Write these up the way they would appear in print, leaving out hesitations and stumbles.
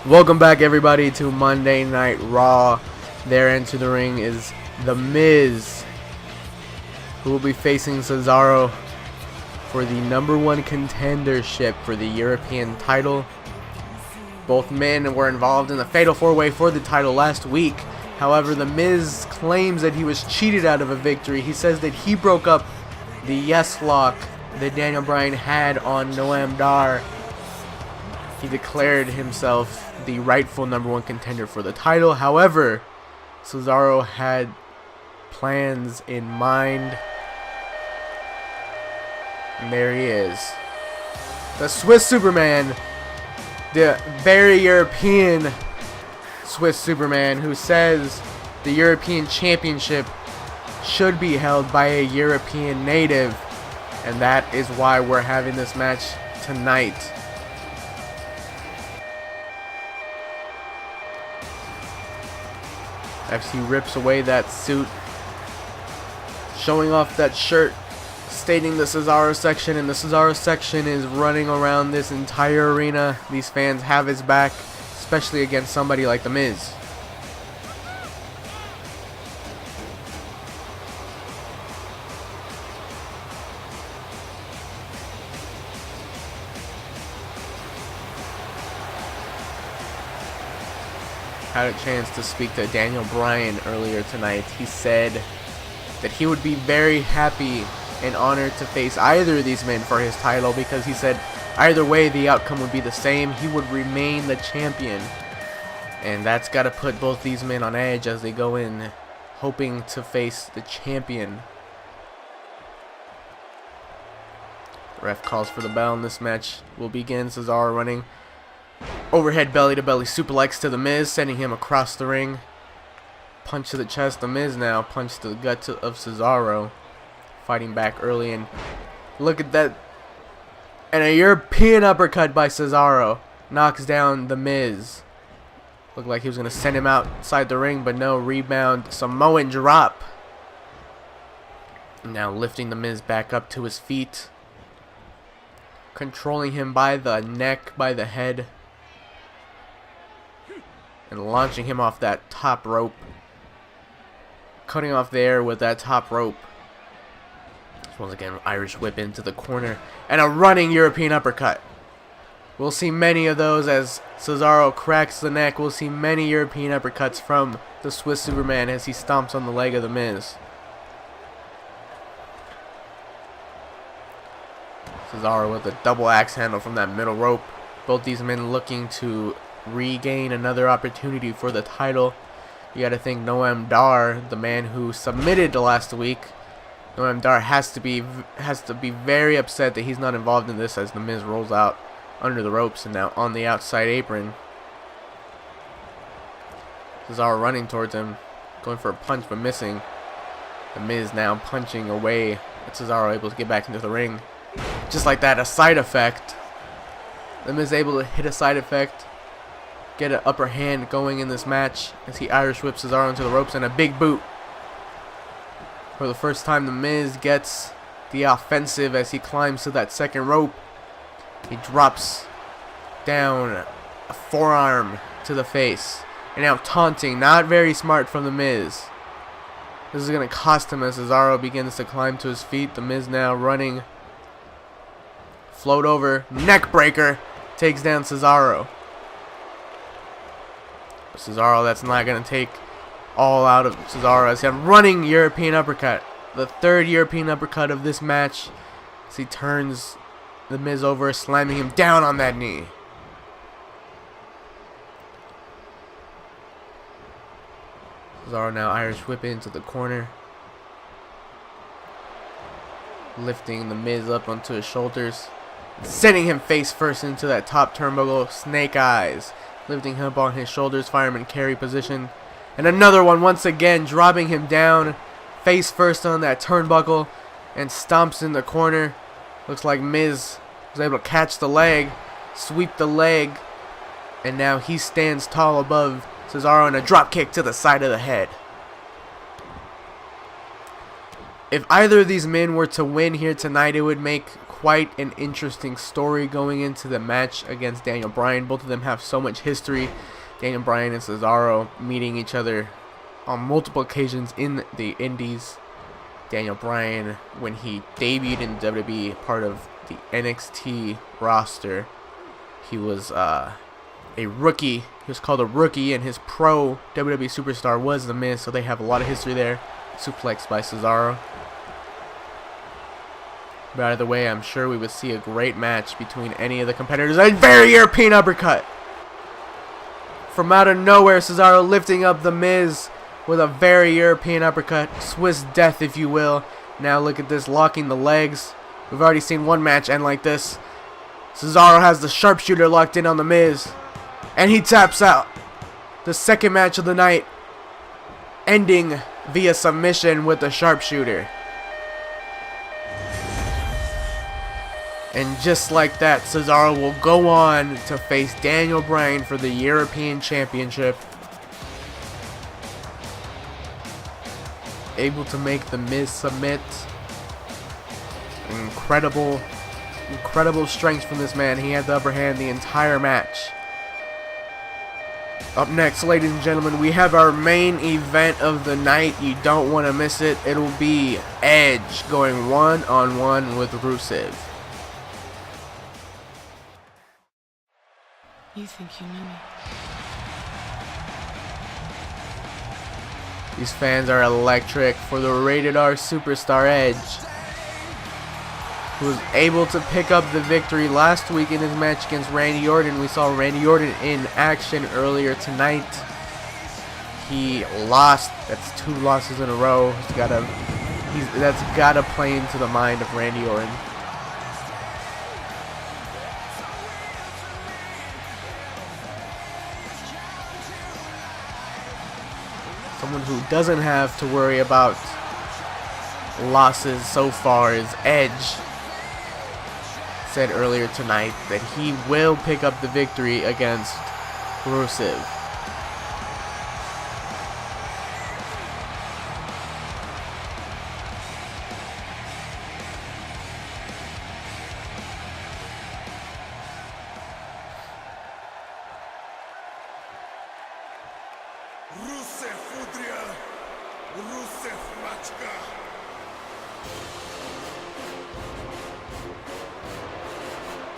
Welcome back, everybody, to Monday Night Raw. There into the ring is The Miz, who will be facing Cesaro for the #1 contendership for the European title. Both men were involved in the Fatal 4-Way for the title last week. However, The Miz claims that he was cheated out of a victory. He says that he broke up the yes lock that Daniel Bryan had on Noam Dar. He declared himself the rightful #1 contender for the title. However, Cesaro had plans in mind. And there he is. The Swiss Superman. The very European Swiss Superman, who says the European Championship should be held by a European native. And that is why we're having this match tonight. As he rips away that suit, showing off that shirt, stating the Cesaro section, and the Cesaro section is running around this entire arena. These fans have his back, especially against somebody like The Miz. Had a chance to speak to Daniel Bryan earlier tonight. He said that he would be very happy and honored to face either of these men for his title, because he said either way the outcome would be the same. He would remain the champion, and that's got to put both these men on edge as they go in hoping to face the champion. The ref calls for the bell, and this match will begin. Cesaro running overhead belly-to-belly suplex to The Miz, sending him across the ring. Punch to the chest. The Miz now punch to the gut of Cesaro. Fighting back early, and look at that. And a European uppercut by Cesaro knocks down The Miz. Looked like he was going to send him outside the ring, but no. Rebound Samoan drop. Now lifting The Miz back up to his feet. Controlling him by the neck, by the head. And launching him off that top rope. Cutting off the air with that top rope. Once again, Irish whip into the corner. And a running European uppercut. We'll see many of those as Cesaro cracks the neck. We'll see many European uppercuts from the Swiss Superman as he stomps on the leg of The Miz. Cesaro with a double axe handle from that middle rope. Both these men looking to regain another opportunity for the title. You gotta think Noam Dar, the man who submitted last week. Noam Dar has to be very upset that he's not involved in this, as The Miz rolls out under the ropes and now on the outside apron. Cesaro running towards him, going for a punch but missing. The Miz now punching away. Cesaro able to get back into the ring. Just like that, a side effect. The Miz able to hit a side effect, get an upper hand going in this match as he Irish whips Cesaro into the ropes, and a big boot. For the first time, The Miz gets the offensive as he climbs to that second rope. He drops down a forearm to the face. And now taunting, not very smart from The Miz. This is going to cost him as Cesaro begins to climb to his feet. The Miz now running. Float over, neck breaker, takes down Cesaro. Cesaro, that's not going to take all out of Cesaro as he's running European uppercut. The third European uppercut of this match as he turns The Miz over, slamming him down on that knee. Cesaro now Irish whip into the corner. Lifting The Miz up onto his shoulders. Sending him face first into that top turnbuckle. Snake eyes. Lifting him up on his shoulders. Fireman carry position. And another one once again, dropping him down face first on that turnbuckle and stomps in the corner. Looks like Miz was able to catch the leg, sweep the leg, and now he stands tall above Cesaro and a drop kick to the side of the head. If either of these men were to win here tonight, it would make quite an interesting story going into the match against Daniel Bryan. Both of them have so much history. Daniel Bryan and Cesaro meeting each other on multiple occasions in the Indies. Daniel Bryan, when he debuted in WWE, part of the NXT roster, he was a rookie. He was called a rookie, and his pro WWE superstar was The Miz, so they have a lot of history there. Suplex by Cesaro. By the way, I'm sure we would see a great match between any of the competitors. A very European uppercut. From out of nowhere, Cesaro lifting up The Miz with a very European uppercut. Swiss death, if you will. Now look at this, locking the legs. We've already seen one match end like this. Cesaro has the sharpshooter locked in on The Miz. And he taps out. The second match of the night, ending via submission with the sharpshooter. And just like that, Cesaro will go on to face Daniel Bryan for the European Championship. Able to make The Miz submit. Incredible strength from this man. He had the upper hand the entire match. Up next, ladies and gentlemen, we have our main event of the night. You don't want to miss it. It'll be Edge going one-on-one with Rusev. You think you know me? These fans are electric for the Rated R Superstar Edge, who was able to pick up the victory last week in his match against Randy Orton. We saw Randy Orton in action earlier tonight. He lost. That's 2 losses in a row. That's gotta play into the mind of Randy Orton. Someone who doesn't have to worry about losses so far is Edge. Said earlier tonight that he will pick up the victory against Rusev.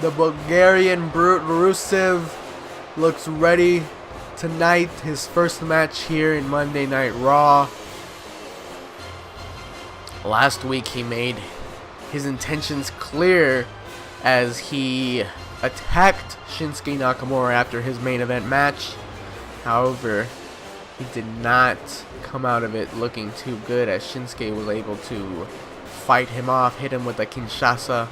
The Bulgarian Brute Rusev looks ready tonight. His first match here in Monday Night Raw. Last week he made his intentions clear as he attacked Shinsuke Nakamura after his main event match. However, he did not come out of it looking too good, as Shinsuke was able to fight him off, hit him with a Kinshasa.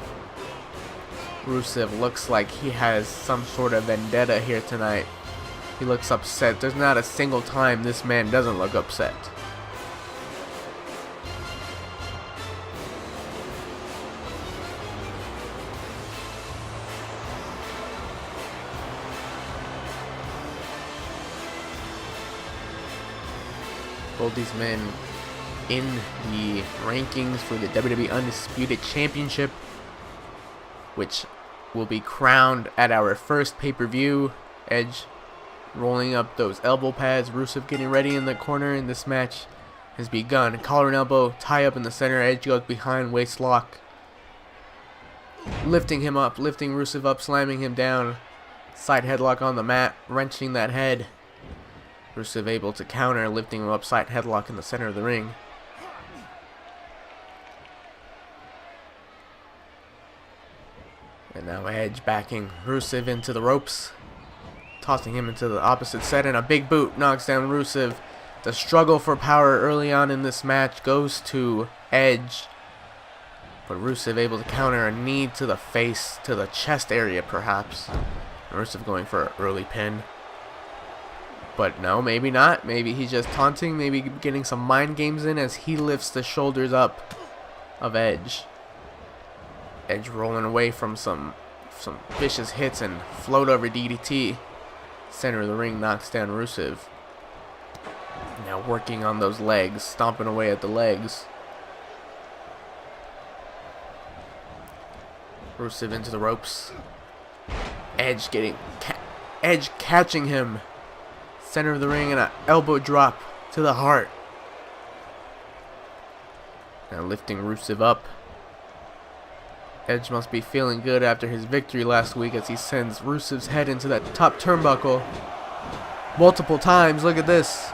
Rusev looks like he has some sort of vendetta here tonight. He looks upset. There's not a single time this man doesn't look upset. Both these men in the rankings for the WWE Undisputed Championship, which will be crowned at our first pay-per-view. Edge rolling up those elbow pads. Rusev getting ready in the corner, and this match has begun. Collar and elbow, tie up in the center. Edge goes behind, waist lock. Lifting him up, lifting Rusev up, slamming him down. Side headlock on the mat, wrenching that head. Rusev able to counter, lifting him up, side headlock in the center of the ring. And now Edge backing Rusev into the ropes, tossing him into the opposite set, and a big boot knocks down Rusev. The struggle for power early on in this match goes to Edge, but Rusev able to counter a knee to the face, to the chest area perhaps. Rusev going for an early pin. But no, maybe not. Maybe he's just taunting, maybe getting some mind games in as he lifts the shoulders up of Edge. Edge rolling away from some vicious hits and float over DDT. Center of the ring knocks down Rusev. Now working on those legs, stomping away at the legs. Rusev into the ropes. Edge catching him. Center of the ring and an elbow drop to the heart. Now lifting Rusev up. Edge must be feeling good after his victory last week as he sends Rusev's head into that top turnbuckle multiple times. Look at this.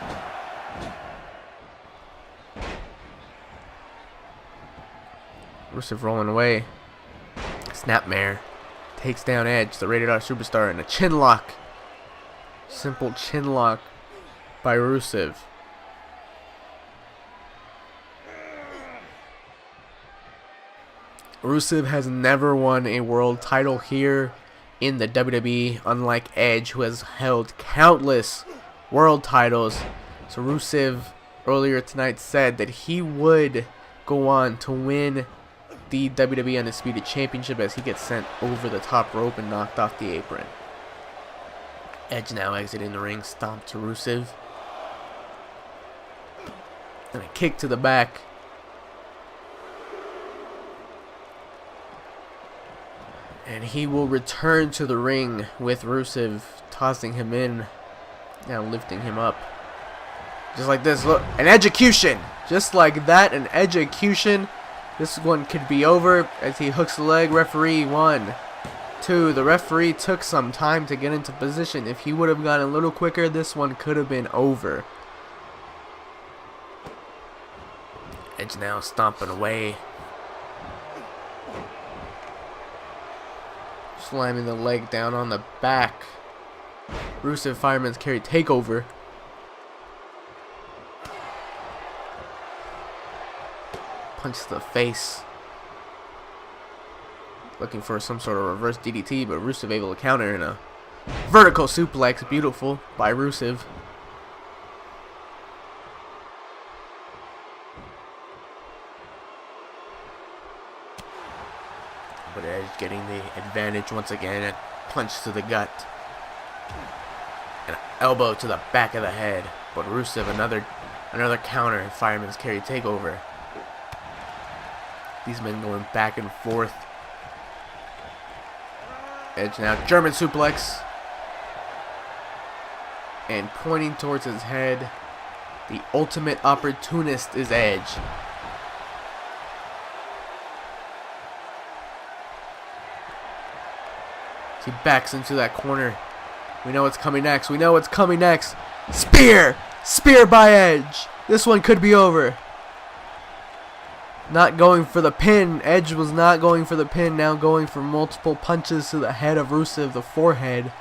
Rusev rolling away. Snapmare takes down Edge, the Rated R Superstar, and a chin lock. Simple chin lock by Rusev. Rusev has never won a world title here in the WWE, unlike Edge, who has held countless world titles. So Rusev earlier tonight said that he would go on to win the WWE Undisputed Championship as he gets sent over the top rope and knocked off the apron. Edge now exiting the ring, stomp to Rusev. And a kick to the back. And he will return to the ring with Rusev, tossing him in, now lifting him up. Just like this, look, an execution! Just like that, an execution. This one could be over as he hooks the leg. Referee, 1, 2. The referee took some time to get into position. If he would have gone a little quicker, this one could have been over. Edge now stomping away. Slamming the leg down on the back. Rusev Fireman's Carry takeover. Punch to the face. Looking for some sort of reverse DDT, but Rusev able to counter in a vertical suplex. Beautiful by Rusev. But Edge getting the advantage once again. A punch to the gut. And an elbow to the back of the head. But Rusev another counter and Fireman's Carry takeover. These men going back and forth. Edge now German suplex. And pointing towards his head. The ultimate opportunist is Edge. He backs into that corner. We know what's coming next. We know what's coming next. Spear! Spear by Edge. This one could be over. Not going for the pin. Edge was not going for the pin. Now going for multiple punches to the head of Rusev, the forehead.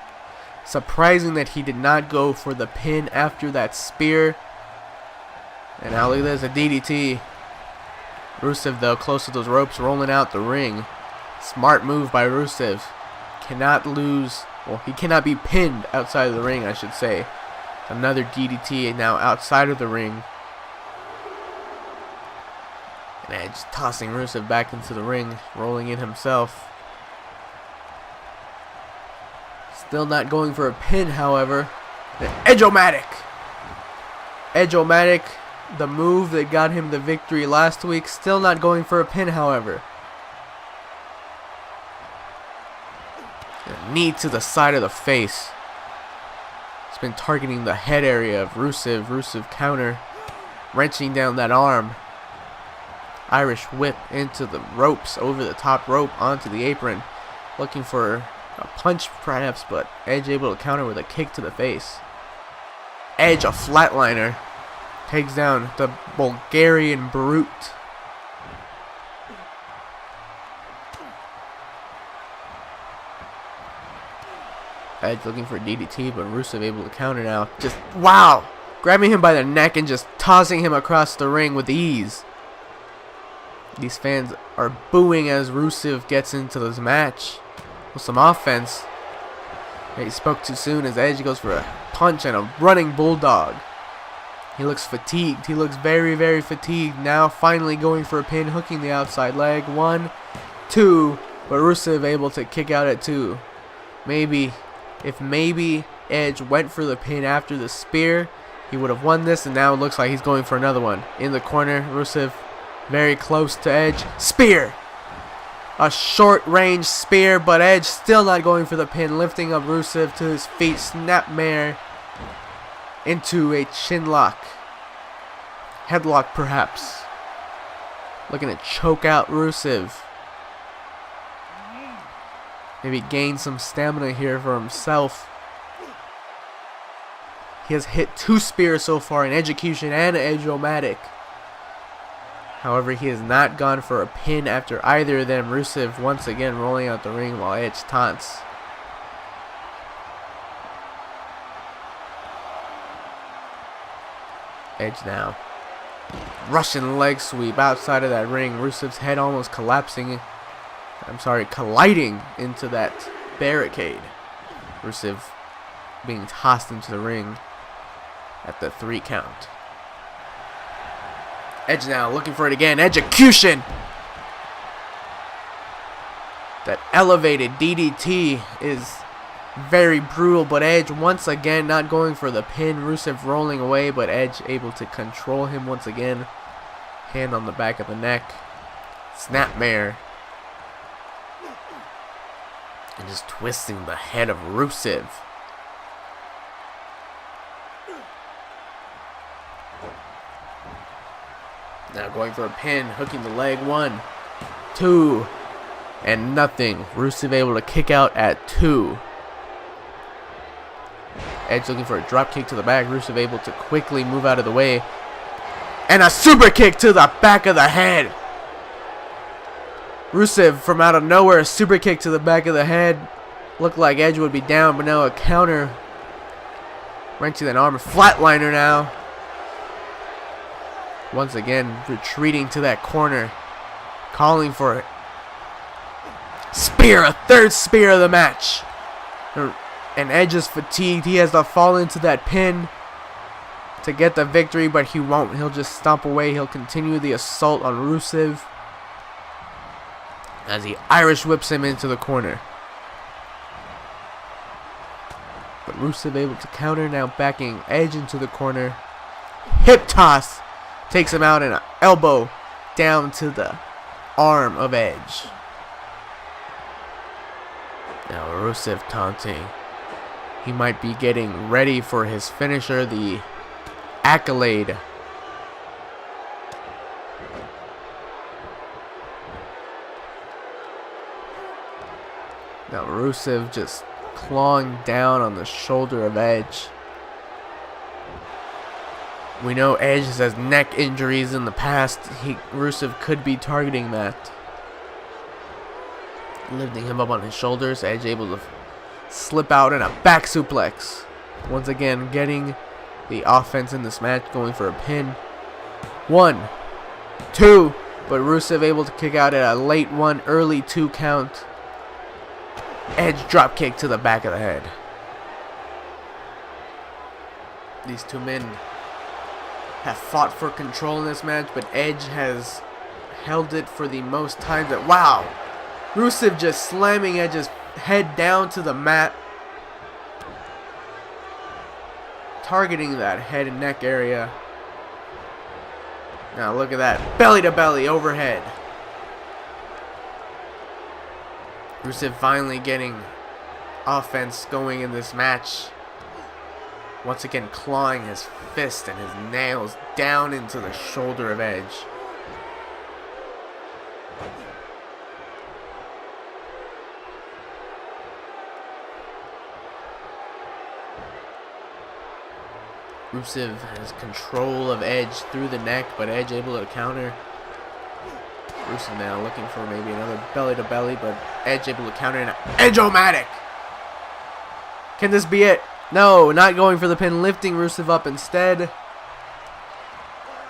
Surprising that he did not go for the pin after that spear. And now look at this, a DDT. Rusev though close to those ropes, rolling out the ring. Smart move by Rusev. Cannot lose. Well, he cannot be pinned outside of the ring, I should say. Another DDT now outside of the ring. And Edge tossing Rusev back into the ring, rolling in himself. Still not going for a pin, however. Edge-o-matic! Edge-o-matic, the move that got him the victory last week. Still not going for a pin, however. A knee to the side of the face. It's been targeting the head area of Rusev. Rusev counter. Wrenching down that arm. Irish whip into the ropes, over the top rope, onto the apron. Looking for a punch perhaps, but Edge able to counter with a kick to the face. Edge, a flatliner. Takes down the Bulgarian Brute. Edge looking for a DDT, but Rusev able to counter now. Just, wow! Grabbing him by the neck and just tossing him across the ring with ease. These fans are booing as Rusev gets into this match with some offense. He spoke too soon as Edge goes for a punch and a running bulldog. He looks fatigued. He looks very, very fatigued. Now finally going for a pin, hooking the outside leg. 1, 2, but Rusev able to kick out at 2. If maybe Edge went for the pin after the spear, he would have won this, and now it looks like he's going for another one. In the corner, Rusev very close to Edge. Spear! A short-range spear, but Edge still not going for the pin, lifting up Rusev to his feet, snapmare into a chin lock. Headlock, perhaps. Looking to choke out Rusev. Maybe gain some stamina here for himself. He has hit 2 spears so far in Execution and Edge-O-Matic. However, he has not gone for a pin after either of them. Rusev once again rolling out the ring while Edge taunts. Edge now. Russian leg sweep outside of that ring. Rusev's head almost colliding into that barricade. Rusev being tossed into the ring at the 3 count. Edge now looking for it again. Execution! That elevated DDT is very brutal, but Edge once again not going for the pin. Rusev rolling away, but Edge able to control him once again. Hand on the back of the neck. Snapmare. And just twisting the head of Rusev. Now going for a pin, hooking the leg. 1, 2, and nothing. Rusev able to kick out at 2. Edge looking for a drop kick to the back. Rusev able to quickly move out of the way. And a super kick to the back of the head. Rusev from out of nowhere, a super kick to the back of the head. Looked like Edge would be down, but now a counter. Wrenching that arm. Flatliner now. Once again, retreating to that corner. Calling for it. Spear, a 3rd spear of the match. And Edge is fatigued. He has to fall into that pin to get the victory, but he won't. He'll just stomp away. He'll continue the assault on Rusev as he Irish whips him into the corner. But Rusev able to counter, now backing Edge into the corner. Hip toss. Takes him out and an elbow down to the arm of Edge. Now Rusev taunting. He might be getting ready for his finisher, the Accolade. Now Rusev just clawing down on the shoulder of Edge. We know Edge has neck injuries in the past. Rusev could be targeting that. Lifting him up on his shoulders. Edge able to slip out in a back suplex. Once again, getting the offense in this match, going for a pin. 1, 2, but Rusev able to kick out at a late 1, early 2 count. Edge drop kick to the back of the head. These 2 men have fought for control in this match, but Edge has held it for the most time. Wow! Rusev just slamming Edge's head down to the mat. Targeting that head and neck area. Now look at that. Belly to belly overhead. Rusev finally getting offense going in this match. Once again clawing his fist and his nails down into the shoulder of Edge. Rusev has control of Edge through the neck, but Edge able to counter. Rusev now looking for maybe another belly to belly, but Edge able to counter an Edge-O-Matic. Can this be it? No, not going for the pin, lifting Rusev up instead.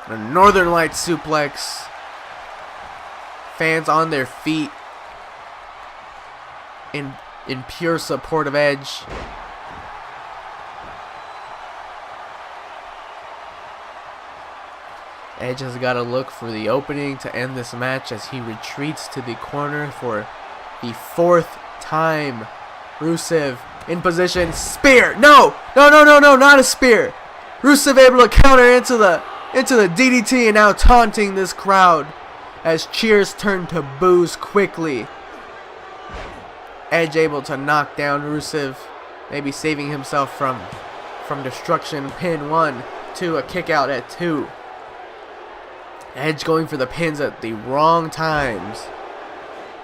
A Northern Lights suplex. Fans on their feet in pure support of Edge. Edge has got to look for the opening to end this match as he retreats to the corner for the 4th time. Rusev in position. Spear. No, not a spear. Rusev able to counter into the DDT and now taunting this crowd as cheers turn to boos quickly Edge able to knock down Rusev, maybe saving himself from destruction. Pin 1, 2, a kick out at 2. Edge going for the pins at the wrong times.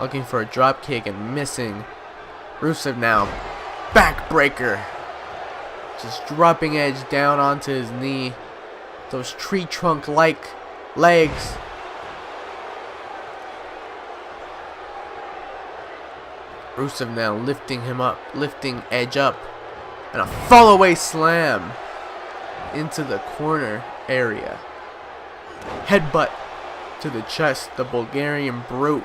Looking for a drop kick and missing. Rusev now, backbreaker. Just dropping Edge down onto his knee. Those tree trunk-like legs. Rusev now lifting him up, lifting Edge up. And a fall-away slam into the corner area. Headbutt to the chest, the Bulgarian Brute.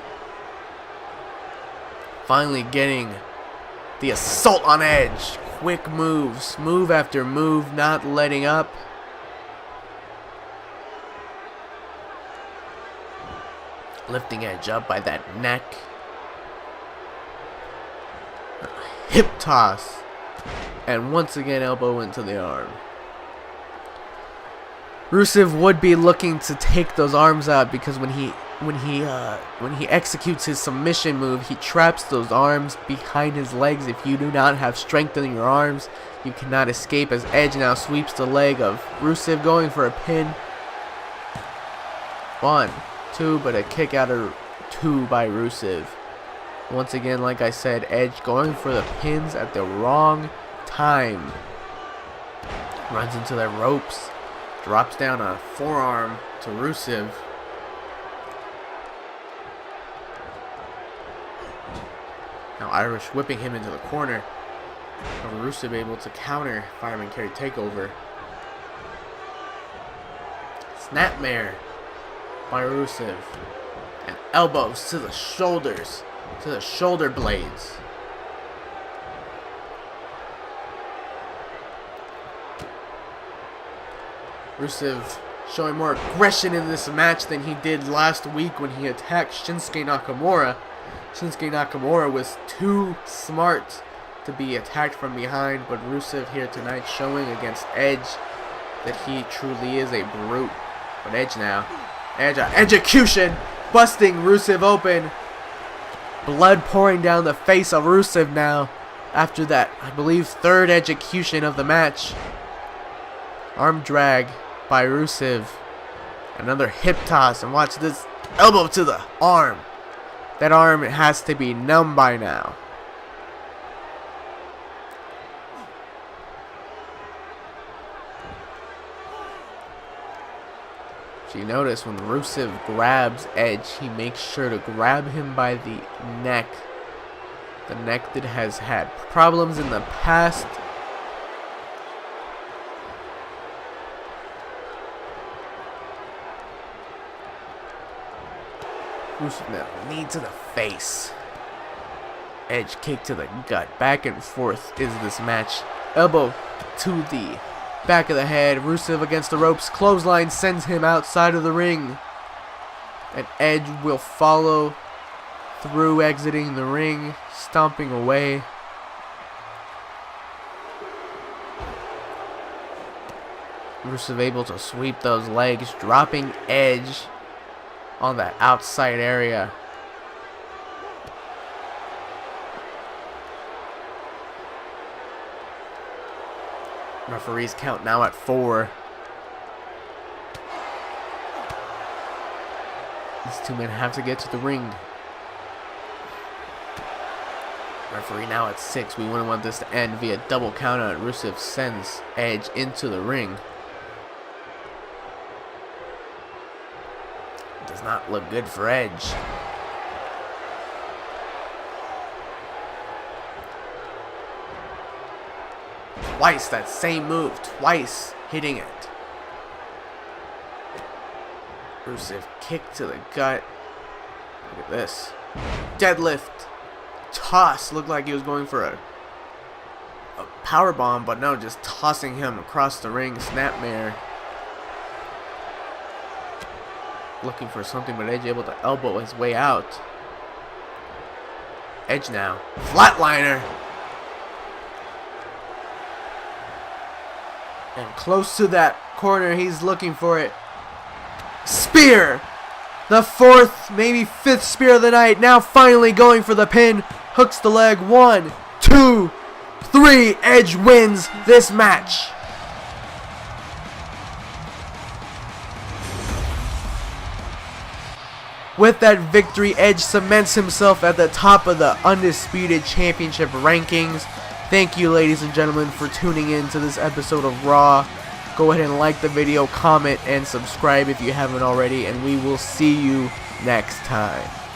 Finally getting the assault on Edge. Quick moves, move after move, not letting up. Lifting Edge up by that neck. Hip toss. And once again, elbow into the arm. Rusev would be looking to take those arms out because when he executes his submission move, he traps those arms behind his legs. If you do not have strength in your arms, you cannot escape, as Edge now sweeps the leg of Rusev, going for a pin. 1, 2, but a kick out of 2 by Rusev. Once again, like I said, Edge going for the pins at the wrong time. Runs into the ropes. Drops down a forearm to Rusev. Now Irish whipping him into the corner. Rusev able to counter fireman carry takeover. Snapmare by Rusev. And elbows to the shoulders. To the shoulder blades. Rusev showing more aggression in this match than he did last week when he attacked Shinsuke Nakamura. Shinsuke Nakamura was too smart to be attacked from behind, but Rusev here tonight showing against Edge that he truly is a brute. But Edge now. Edge execution, busting Rusev open. Blood pouring down the face of Rusev now after that, I believe, third execution of the match. Arm drag by Rusev. Another hip toss, and watch this elbow to the arm. That arm has to be numb by now. So you notice when Rusev grabs Edge, he makes sure to grab him by the neck. The neck that has had problems in the past. Rusev now, knee to the face. Edge kick to the gut. Back and forth is this match. Elbow to the back of the head. Rusev against the ropes. Clothesline sends him outside of the ring. And Edge will follow through, exiting the ring, stomping away. Rusev able to sweep those legs, dropping Edge on that outside area. Referees count now at 4. These two men have to get to the ring. Referee now at 6. We wouldn't want this to end via double count out. Rusev sends Edge into the ring. Does not look good for Edge. Twice that same move, twice hitting it. Rusev kick to the gut. Look at this. Deadlift. Toss. Looked like he was going for a power bomb, but no, just tossing him across the ring. Snapmare. Looking for something, but Edge able to elbow his way out. Edge now. Flatliner. And close to that corner, he's looking for it. Spear! The 4th, maybe 5th spear of the night. Now finally going for the pin. hooks the leg. 1, 2, 3. Edge wins this match. With that victory, Edge cements himself at the top of the Undisputed Championship rankings. Thank you, ladies and gentlemen, for tuning in to this episode of Raw. Go ahead and like the video, comment, and subscribe if you haven't already, and we will see you next time.